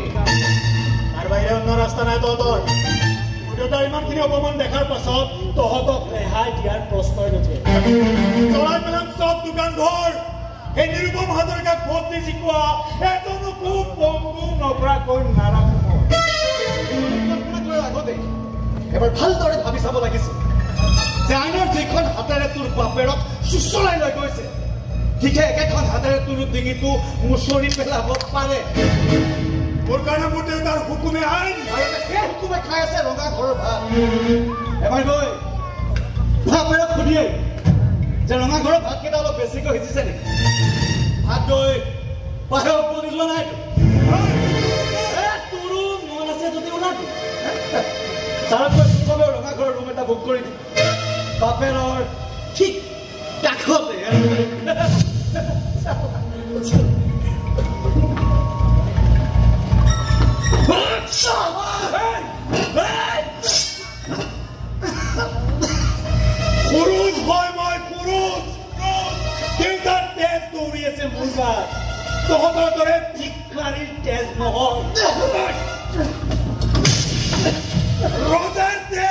তাৰ বাহিৰে অন্য ৰাস্তা নাই তহঁতৰ দেউতাৰ ইমানখিনি অপমান দেখাৰ পাছত তহঁতক ৰেহাই দিয়াৰ প্ৰশ্নই নুঠে চলাই পেলাম চব দোকান ঘৰ এই নিৰুপম হাজৰিকাক ভোট দি জিকোৱা এজনো খুব বন্ধু নকৰাকৈ নাৰাখো আগতে এবাৰ ভালদৰে ভাবি চাব লাগিছিল যে আইনৰ যিখন হাতেৰে তোৰ বাপেৰক চুচৰাই লৈ গৈছে ঠিকে একেখন হাতেৰে তোৰ ডিঙিটো মুচৰি পেলাব পাৰে মোৰ কাৰণে মোৰ দেউতাৰ হুকুমে আইন আৰু সেই হুকুমে খাই আছে ৰঙা ঘৰৰ ভাত এবাৰ গৈ বাপেৰক সুধিয়ে যে ৰঙা ঘৰৰ ভাতকেইটা অলপ বেছিকৈ সিজিছে নেকি ভাত গৈ বাহিৰৰ উপৰি যোৱা নাই তোৰো মন আছে যদি ওলাবি চাৰকৈ চবে ৰঙা ঘৰৰ ৰুম এটা বুক কৰি দি বাপেৰৰ ঠিক কাষতে খুৰুজ হয় মই খুৰুজ দেউতাৰ তেজ দৌৰি আছে মোৰ গাত তহঁতৰ দৰে ভিক্ষাৰীৰ তেজ নহয় ৰজাৰ তেজ